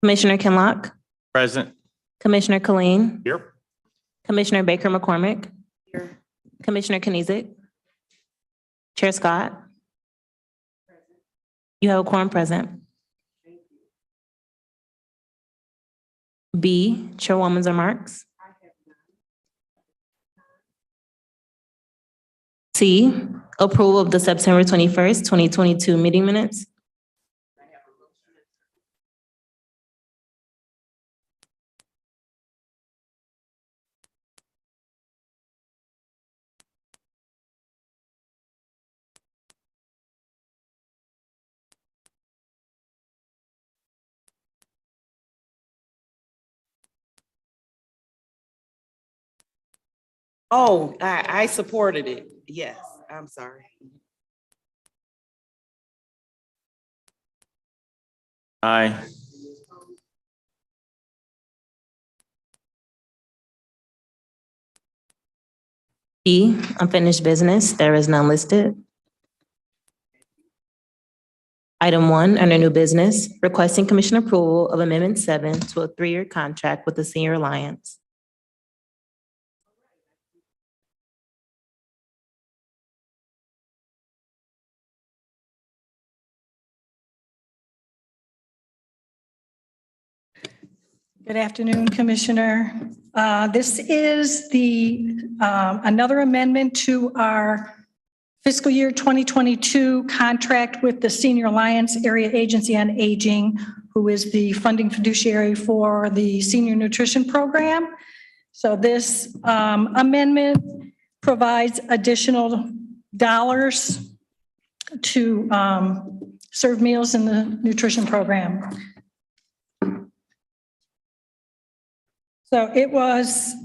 Commissioner Kinlock, Present. Commissioner Colleen, Here. Commissioner Baker McCormick, Commissioner Kenizik, Chair Scott. You have a quorum present. B, Chairwoman's remarks. C, approval of the September 21st, 2022 meeting minutes. Oh, I supported it. Yes, I'm sorry. Aye. E, unfinished business. There is none listed. Item 1, under new business, requesting commission approval of Amendment 7 to a 3-year contract with the Senior Alliance. Good afternoon, Commissioner. This is another amendment to our fiscal year 2022 contract with the Senior Alliance Area Agency on Aging, who is the funding fiduciary for the Senior Nutrition Program. So this amendment provides additional dollars to serve meals in the nutrition program. So it was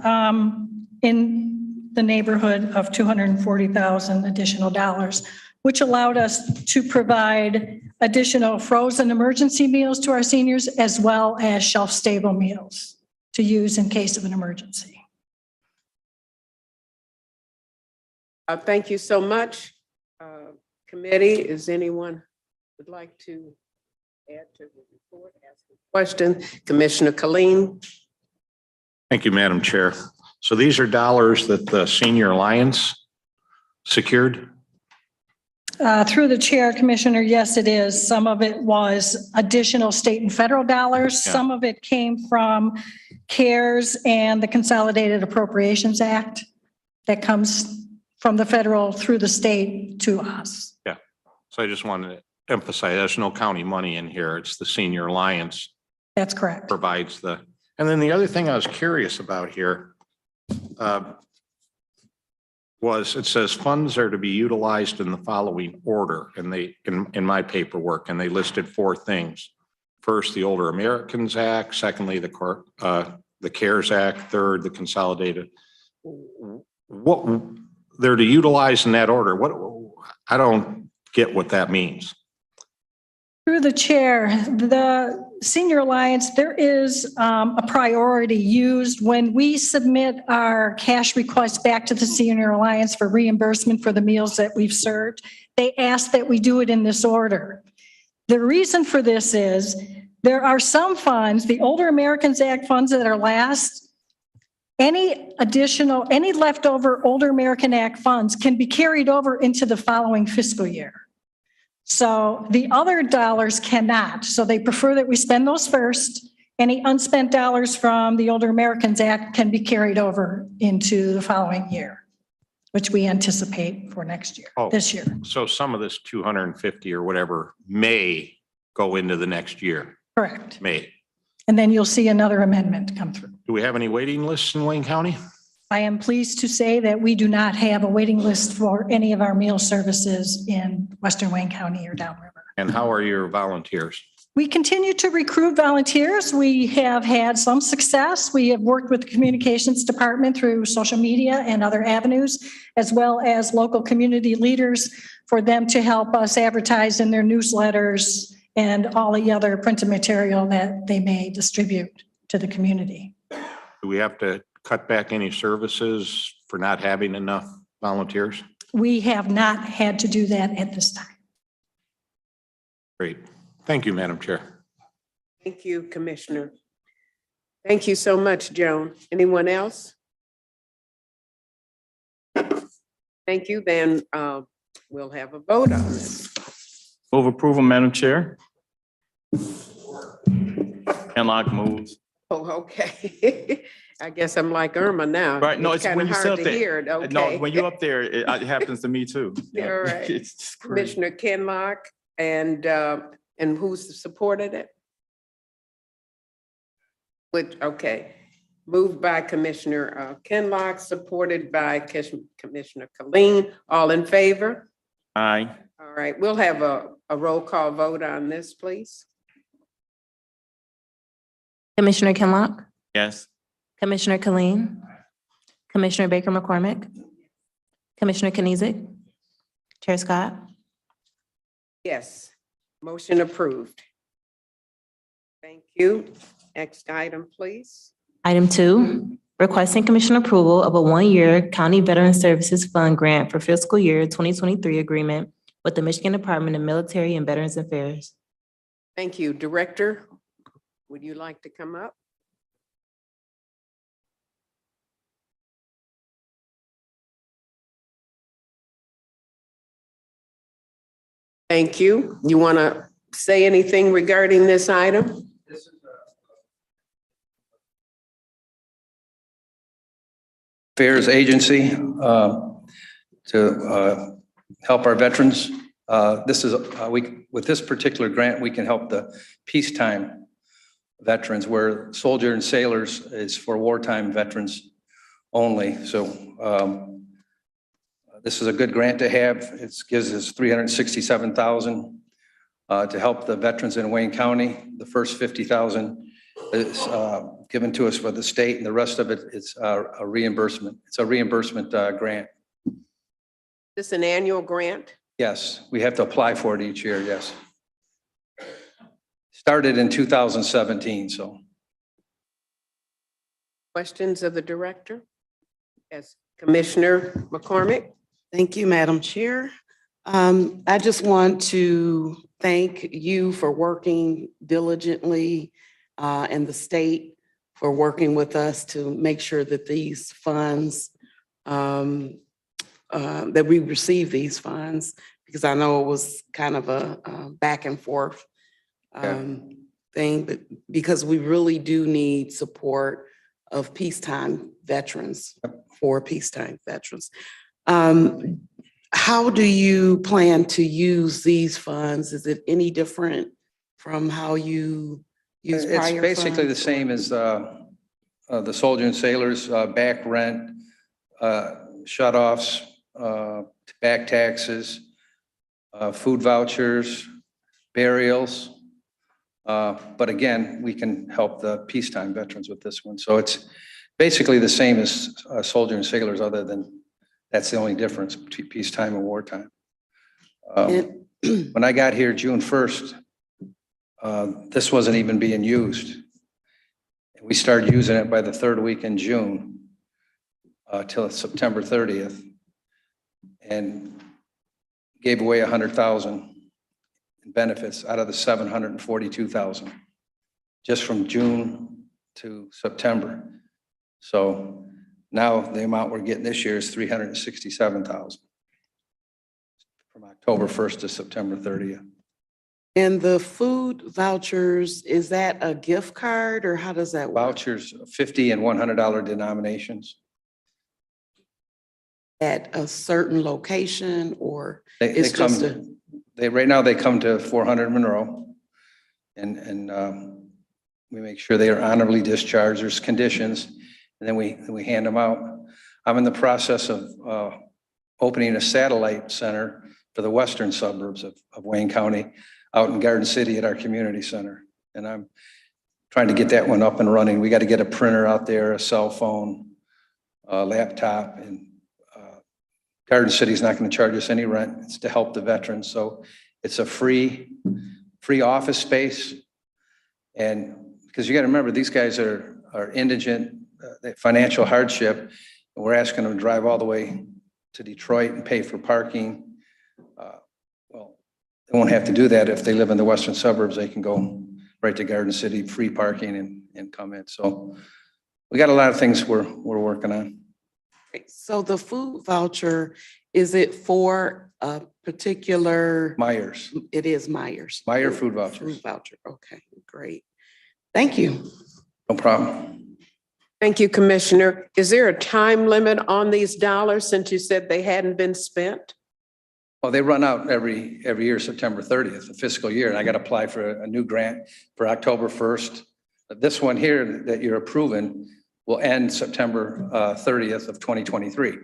in the neighborhood of $240,000 additional dollars, which allowed us to provide additional frozen emergency meals to our seniors, as well as shelf-stable meals to use in case of an emergency. Thank you so much. Committee, is anyone would like to add to the report, ask a question? Commissioner Colleen? Thank you, Madam Chair. So these are dollars that the Senior Alliance secured? Through the chair, Commissioner, yes, it is. Some of it was additional state and federal dollars. Yeah. Some of it came from CARES and the Consolidated Appropriations Act that comes from the federal through the state to us. Yeah. So I just wanted to emphasize there's no county money in here. It's the Senior Alliance That's correct. provides the, and then the other thing I was curious about here was it says funds are to be utilized in the following order, and they in my paperwork, and they listed 4 things. First, the Older Americans Act. Secondly, the CARES Act. Third, the Consolidated. What they're to utilize in that order? What I don't get what that means. Through the chair, the Senior Alliance, there is a priority used when we submit our cash request back to the Senior Alliance for reimbursement for the meals that we've served. They ask that we do it in this order. The reason for this is there are some funds, the Older Americans Act funds that are last, any leftover Older American Act funds can be carried over into the following fiscal year. So the other dollars cannot. So they prefer that we spend those first. Any unspent dollars from the Older Americans Act can be carried over into the following year, which we anticipate for next year, this year. So some of this 250 or whatever may go into the next year. Correct. May. And then you'll see another amendment come through. Do we have any waiting lists in Wayne County? I am pleased to say that we do not have a waiting list for any of our meal services in Western Wayne County or downriver. And how are your volunteers? We continue to recruit volunteers. We have had some success. We have worked with the communications department through social media and other avenues, as well as local community leaders for them to help us advertise in their newsletters and all the other printed material that they may distribute to the community. Do we have to cut back any services for not having enough volunteers? We have not had to do that at this time. Great. Thank you, Madam Chair. Thank you, Commissioner. Thank you so much, Joan. Anyone else? Thank you. Then we'll have a vote on this. Move approval, Madam Chair. Kenlock moves. Oh, okay. I guess I'm like Irma now. Right, no, it's kind when of you sit hard up to there. hear it. No, Okay. when you're up there, it happens to me too. All right. It's just crazy. Commissioner Kenlock and who supported it? Okay. Moved by Commissioner Kenlock, supported by Commissioner Colleen. All in favor? Aye. All right, we'll have a roll call vote on this, please. Commissioner Kinlock, Yes. Commissioner Colleen, Commissioner Baker McCormick, Commissioner Kenizik, Chair Scott. Yes, motion approved. Thank you. Next item, please. Item 2, requesting commission approval of a 1-year County Veteran Services Fund grant for fiscal year 2023 agreement with the Michigan Department of Military and Veterans Affairs. Thank you. Director, would you like to come up? Thank you. You want to say anything regarding this item? Affairs Agency to help our veterans. With this particular grant, we can help the peacetime veterans, where soldier and sailors is for wartime veterans only. So this is a good grant to have. It gives us $367,000 to help the veterans in Wayne County. The first $50,000 is given to us by the state, and the rest of it is a reimbursement. It's a reimbursement grant. This an annual grant? Yes, we have to apply for it each year, yes. Started in 2017, so. Questions of the director? Yes, Commissioner McCormick? Thank you, Madam Chair. I just want to thank you for working diligently and the state for working with us to make sure that these funds, that we receive these funds, because I know it was kind of a back and forth thing, but because we really do need support of peacetime veterans, for peacetime veterans. How do you plan to use these funds? Is it any different from how you use prior funds? It's basically the same as the soldier and sailors, back rent, shut-offs, back taxes, food vouchers, burials. But again, we can help the peacetime veterans with this one. So it's basically the same as soldier and sailors, other than that's the only difference between peacetime and wartime. When I got here June 1st, this wasn't even being used. We started using it by the third week in June till September 30th, and gave away $100,000 in benefits out of the $742,000 just from June to September. So now the amount we're getting this year is $367,000 from October 1st to September 30th. And the food vouchers, is that a gift card or how does that work? Vouchers, $50 and $100 denominations. At a certain location, or They it's just come, right now they come to 400 Monroe, and we make sure they are honorably discharged. There's conditions, and then we hand them out. I'm in the process of opening a satellite center for the western suburbs of Wayne County, out in Garden City at our community center. And I'm trying to get that one up and running. We got to get a printer out there, a cell phone, a laptop, and Garden City's not going to charge us any rent. It's to help the veterans. So it's a free office space. And because you got to remember, these guys are indigent, financial hardship, and we're asking them to drive all the way to Detroit and pay for parking. Well, They won't have to do that if they live in the western suburbs. They can go right to Garden City, free parking and come in. So we got a lot of things we're working on. So the food voucher, is it for a particular? Myers, It is Myers. Meyer food vouchers. Food voucher. Okay, great. Thank you. No problem. Thank you, Commissioner. Is there a time limit on these dollars since you said they hadn't been spent? Well, they run out every year, September 30th, the fiscal year, and I got to apply for a new grant for October 1st. This one here that you're approving will end September 30th of 2023.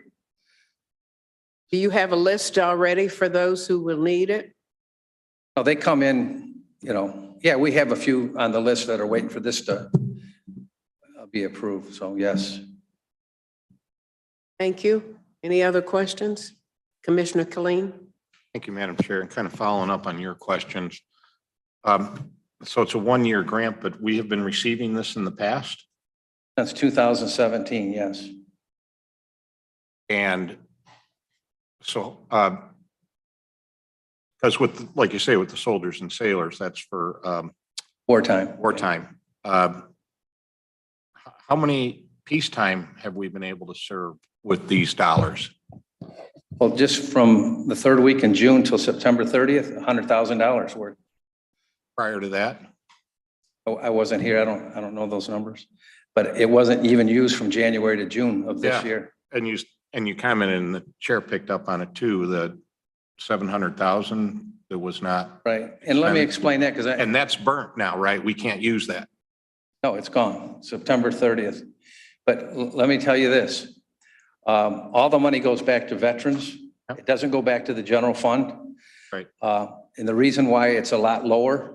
Do you have a list already for those who will need it? Oh, they come in, yeah, we have a few on the list that are waiting for this to be approved, so yes. Thank you. Any other questions? Commissioner Killeen? Thank you, Madam Chair. And kind of following up on your questions. So it's a one-year grant, but we have been receiving this in the past. Since 2017, yes. And so, because like you say, with the soldiers and sailors, that's for Wartime. wartime. How many peacetime have we been able to serve with these dollars? Well, just from the third week in June till September 30th, $100,000 worth. Prior to that? Oh, I wasn't here. I don't know those numbers, but it wasn't even used from January to June of this Yeah. year. And you commented, and the chair picked up on it too, the 700,000 that was not, Right. And let me explain that because and that's burnt now, right? We can't use that. no, it's gone, September 30th. But let me tell you this. All the money goes back to veterans. It doesn't go back to the general fund. Right. And the reason why it's a lot lower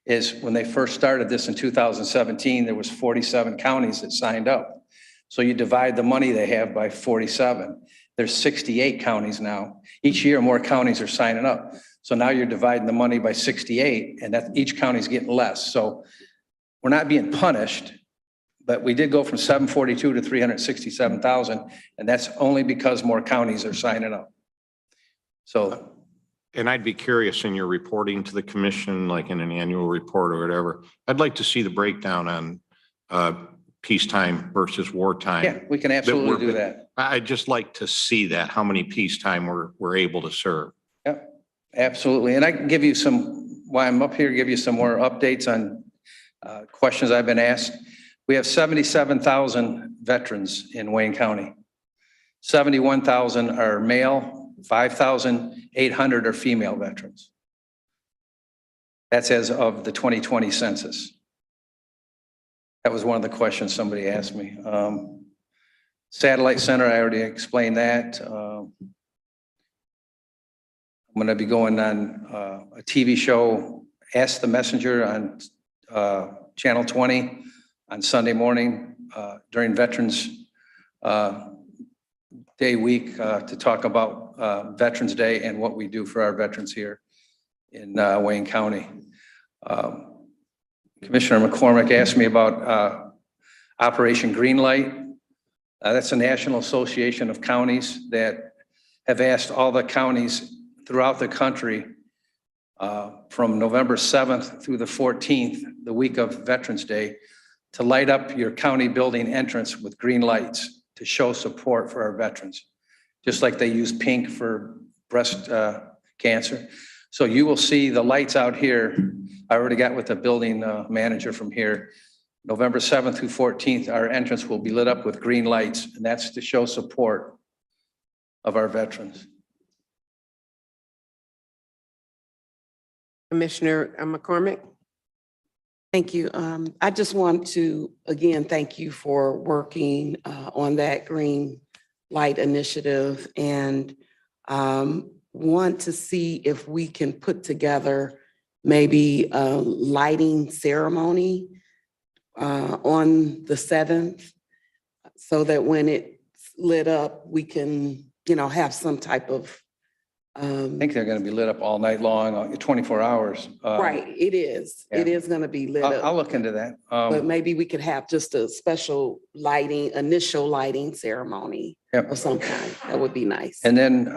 is when they first started this in 2017, there was 47 counties that signed up. So you divide the money they have by 47. There's 68 counties now. Each year, more counties are signing up. So now you're dividing the money by 68, and that each county's getting less. So we're not being punished, but we did go from 742 to 367,000, and that's only because more counties are signing up. So, And I'd be curious in your reporting to the commission, like in an annual report or whatever, I'd like to see the breakdown on peacetime versus wartime. yeah, we can absolutely do that. I'd just like to see that, how many peacetime we're able to serve. Yep, absolutely. And I can give you some, while I'm up here, give you some more updates on questions I've been asked. We have 77,000 veterans in Wayne County. 71,000 are male, 5,800 are female veterans. That's as of the 2020 census. That was one of the questions somebody asked me. Satellite Center, I already explained that. I'm going to be going on a TV show, Ask the Messenger, on Channel 20 on Sunday morning during Veterans Day week to talk about Veterans Day and what we do for our veterans here in Wayne County. Commissioner McCormick asked me about Operation Greenlight. That's a national association of counties that have asked all the counties throughout the country from November 7th through the 14th, the week of Veterans Day, to light up your county building entrance with green lights to show support for our veterans, just like they use pink for breast cancer. So you will see the lights out here. I already got with the building manager from here. November 7th through 14th, our entrance will be lit up with green lights, and that's to show support of our veterans. Commissioner McCormick? Thank you. I just want to, again, thank you for working on that green light initiative, and want to see if we can put together maybe a lighting ceremony on the 7th, so that when it's lit up, we can, have some type of I think they're going to be lit up all night long, 24 hours. right, it is. yeah. It is going to be lit I'll up. look into that. But maybe we could have just a special initial lighting ceremony Yep. of some kind. That would be nice. And then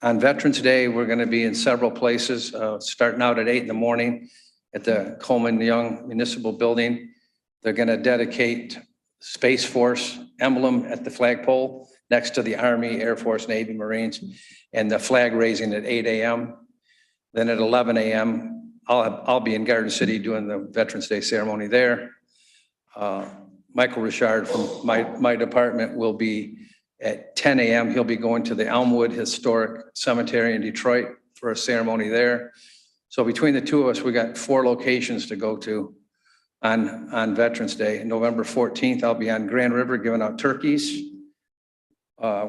On Veterans Day, we're going to be in several places, starting out at 8 in the morning at the Coleman Young Municipal Building. They're going to dedicate Space Force emblem at the flagpole next to the Army, Air Force, Navy, Marines, and the flag raising at 8 a.m. Then at 11 a.m., I'll be in Garden City doing the Veterans Day ceremony there. Michael Richard from my department will be at 10 a.m. He'll be going to the Elmwood Historic Cemetery in Detroit for a ceremony there. So between the two of us, we got 4 locations to go to on Veterans Day. November 14th, I'll be on Grand River giving out turkeys. I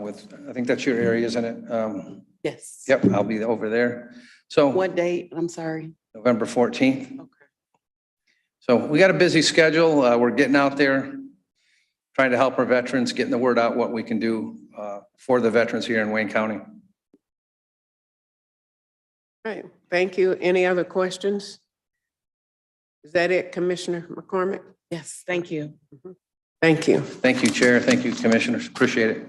think that's your area, isn't it? Yes. Yep, I'll be over there. So What date? I'm sorry. November 14th. Okay. So we got a busy schedule. We're getting out there, trying to help our veterans, getting the word out what we can do for the veterans here in Wayne County. All right, thank you. Any other questions? Is that it, Commissioner McCormick? Yes, thank you. Thank you. Thank you, Chair. Thank you, Commissioners. Appreciate it.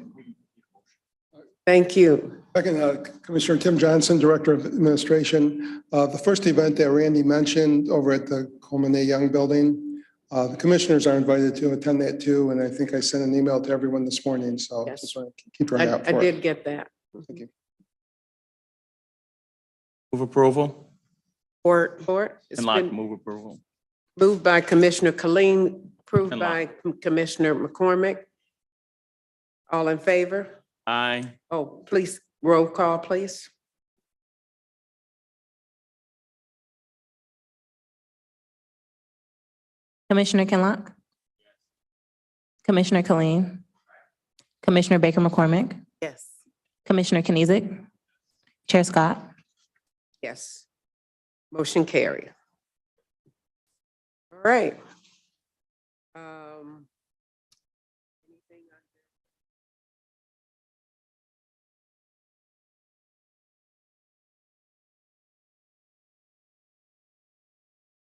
Thank you. Second, Commissioner Tim Johnson, Director of Administration. The first event that Randy mentioned over at the Coleman A. Young Building, the commissioners are invited to attend that too, and I think I sent an email to everyone this morning, so Yes. just want to keep your eye out I for did it. get that. Thank you. Move approval. Support. It's Kinlock, been move approval. moved by Commissioner Colleen, approved Kinlock. by Commissioner McCormick. All in favor? Aye. Oh, please, roll call, please. Commissioner Kinlock. Commissioner Colleen. Commissioner Baker McCormick. Yes. Commissioner Kenizik. Chair Scott. Yes. Motion carried. All right.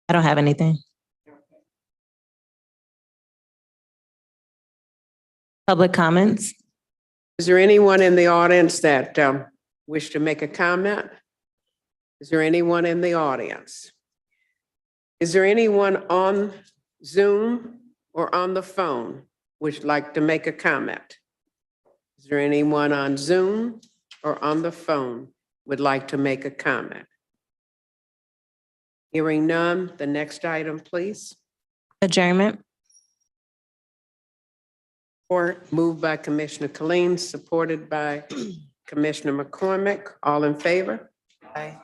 I don't have anything. Public comments? Is there anyone in the audience that wish to make a comment? Is there anyone in the audience? Is there anyone on Zoom or on the phone would like to make a comment? Is there anyone on Zoom or on the phone would like to make a comment? Hearing none, the next item, please. Adjournment? Or moved by Commissioner Colleen, supported by Commissioner McCormick. All in favor? Aye.